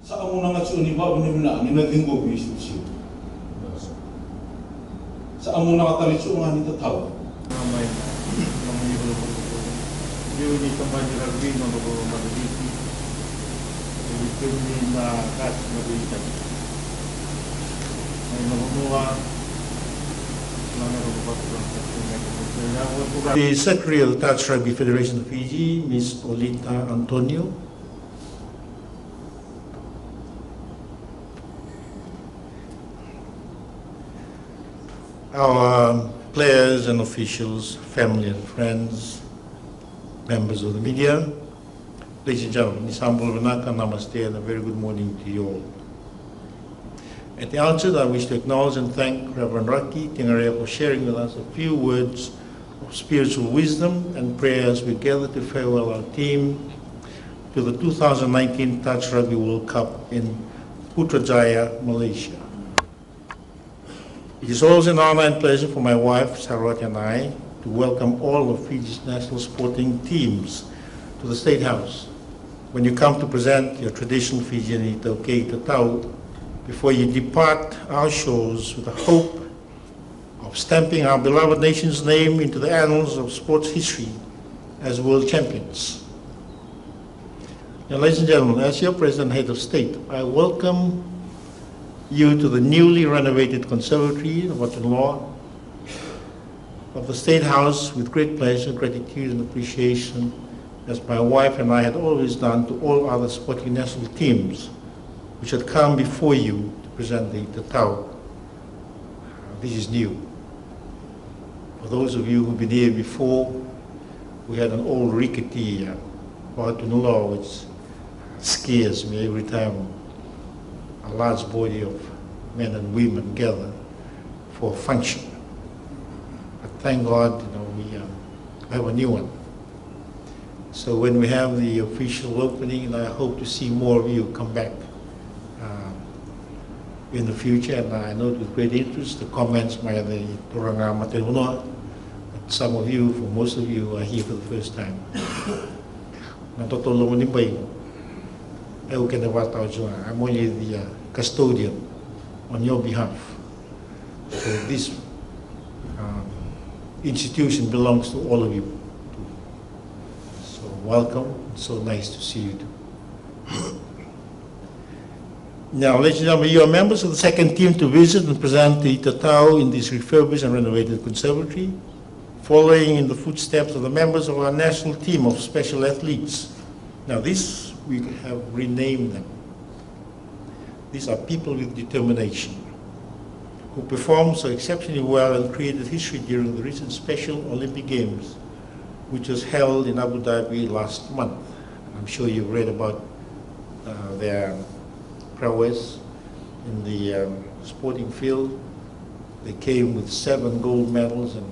Sa amo na nga ni ba binimna ni natinggo bisyo. Sa amo na katalitso nga ni Tatau. May Jioji Konrote no ko maditi. Ito ni na kat maditi. May nabuwa the Secretary of the Touch Rugby Federation of Fiji, Ms. Olita Antonio. Our players and officials, family and friends, members of the media, ladies and gentlemen, Nisambul Vanaka, Namaste, and a very good morning to you all. At the outset, I wish to acknowledge and thank Reverend Raki Tingarea for sharing with us a few words of spiritual wisdom and prayers we gather to farewell our team to the 2019 Touch Rugby World Cup in Putrajaya, Malaysia. It is always an honor and pleasure for my wife, Sarwati, and I to welcome all of Fiji's national sporting teams to the State House when you come to present your traditional Fijian i-Tatau before you depart our shores with the hope of stamping our beloved nation's name into the annals of sports history as world champions. Now, ladies and gentlemen, as your President and Head of State, I welcome you to the newly renovated Conservatory of Western Law of the State House with great pleasure, gratitude, and appreciation, as my wife and I had always done to all other sporting national teams which had come before you to present the i-Tatau. This is new. For those of you who've been here before, we had an old rickety law which scares me every time a large body of men and women gather for a function. But thank God, we have a new one. So when we have the official opening, and I hope to see more of you come back in the future, and I note with great interest the comments by the Turanga Matehunoa. Some of you, for most of you, are here for the first time. I'm only the custodian on your behalf. So this institution belongs to all of you. So welcome, so nice to see you too. Now, ladies and gentlemen, you are members of the second team to visit and present the i-Tatau in this refurbished and renovated conservatory, following in the footsteps of the members of our national team of special athletes. Now, this, we have renamed them. These are people with determination, who performed so exceptionally well and created history during the recent Special Olympic Games, which was held in Abu Dhabi last month. I'm sure you've read about their prowess in the sporting field. They came with 7 gold medals and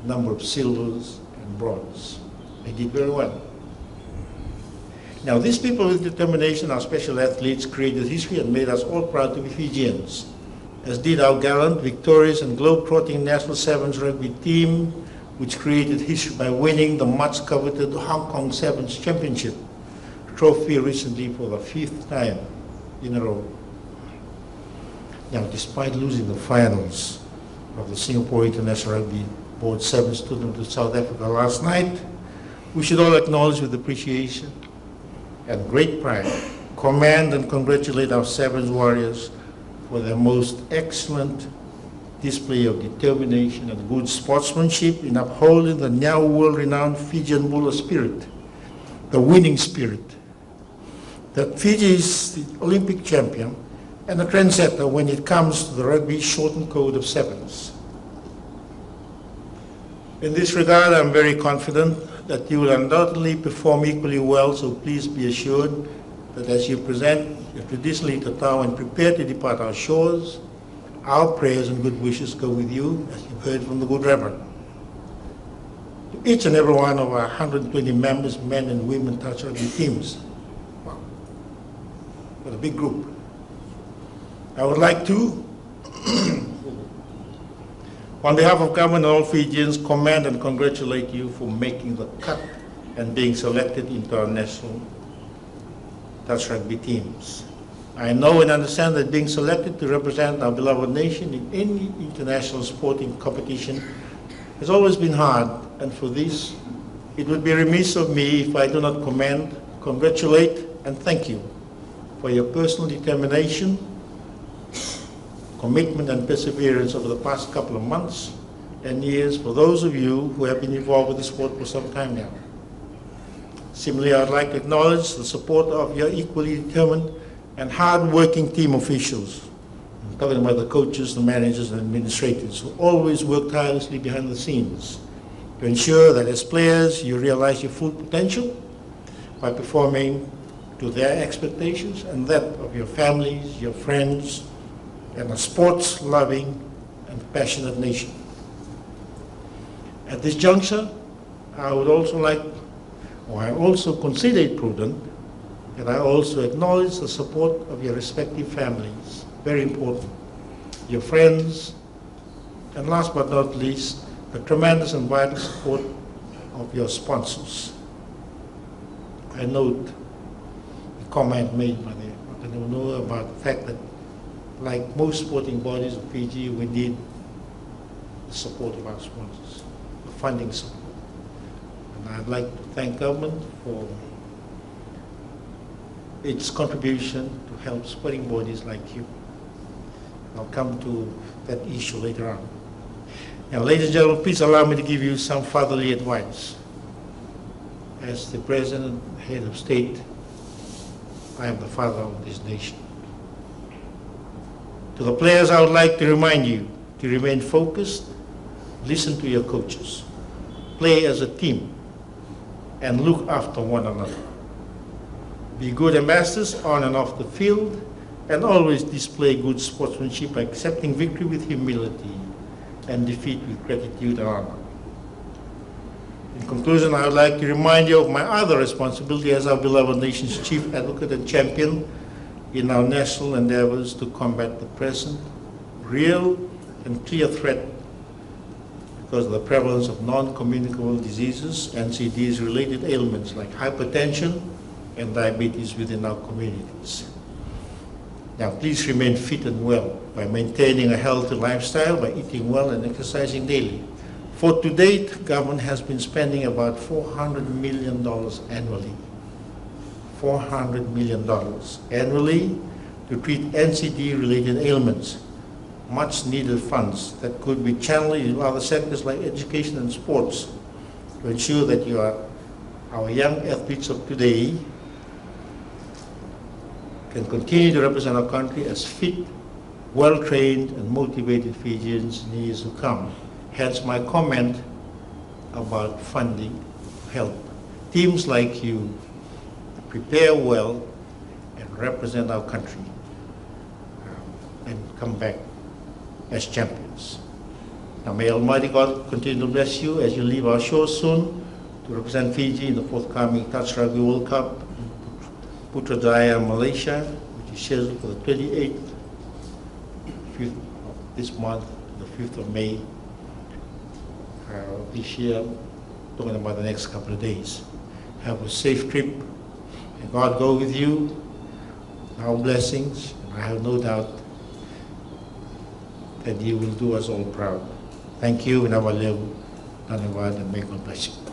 a number of silvers and bronze. They did very well. Now, these people with determination, our special athletes, created history and made us all proud to be Fijians, as did our gallant, victorious, and globe-trotting national sevens rugby team, which created history by winning the much-coveted Hong Kong Sevens Championship trophy recently for the 5th time in a row. Now, despite losing the finals of the Singapore International Rugby Board Sevens tournament to South Africa last night, we should all acknowledge with appreciation and great pride, commend and congratulate our Sevens warriors for their most excellent display of determination and good sportsmanship in upholding the now world-renowned Fijian Bulla spirit, the winning spirit, that Fiji is the Olympic champion and a trendsetter when it comes to the rugby shortened code of sevens. In this regard, I'm very confident that you will undoubtedly perform equally well, so please be assured that as you present your traditional i-Tatau and prepare to depart our shores, our prayers and good wishes go with you, as you've heard from the good Reverend. To each and every one of our 120 members, men and women touch rugby teams. Wow, what a big group. I would like to, on behalf of government and all Fijians, commend and congratulate you for making the cut and being selected into our national Touch Rugby teams. I know and understand that being selected to represent our beloved nation in any international sporting competition has always been hard, and for this, it would be remiss of me if I do not commend, congratulate, and thank you for your personal determination, commitment, and perseverance over the past couple of months and years for those of you who have been involved with the sport for some time now. Similarly, I'd like to acknowledge the support of your equally determined and hard-working team officials. I'm talking about the coaches, the managers, and administrators who always work tirelessly behind the scenes to ensure that as players you realize your full potential by performing to their expectations and that of your families, your friends, and a sports-loving and passionate nation. At this juncture, I also consider it prudent that I also acknowledge the support of your respective families, very important, your friends, and last but not least, the tremendous and vital support of your sponsors. I note the comment made by the Matanaunoa about the fact that, like most sporting bodies of Fiji, we need the support of our sponsors, the funding support. And I'd like to thank government for its contribution to help sporting bodies like you. I'll come to that issue later on. And ladies and gentlemen, please allow me to give you some fatherly advice. As the President, Head of State, I am the father of this nation. To the players, I would like to remind you to remain focused, listen to your coaches, play as a team, and look after one another. Be good ambassadors on and off the field, and always display good sportsmanship by accepting victory with humility and defeat with gratitude and honor. In conclusion, I would like to remind you of my other responsibility as our beloved nation's chief advocate and champion in our national endeavors to combat the present, real and clear threat because of the prevalence of non-communicable diseases, NCDs-related ailments like hypertension and diabetes within our communities. Now, please remain fit and well by maintaining a healthy lifestyle, by eating well and exercising daily. For to date, government has been spending about $400 million annually. $400 million annually to treat NCD-related ailments. Much needed funds that could be channeled in other sectors like education and sports to ensure that our young athletes of today can continue to represent our country as fit, well-trained, and motivated Fijians in years to come. Hence my comment about funding help teams like you prepare well and represent our country and come back as champions. Now may Almighty God continue to bless you as you leave our shores soon to represent Fiji in the forthcoming Touch Rugby World Cup in Putrajaya, Malaysia, which is scheduled for the 28th of this month, the 5th of May this year, talking about the next couple of days. Have a safe trip, and God go with you, our blessings, and I have no doubt that you will do us all proud. Thank you, and I will live, and may God bless you.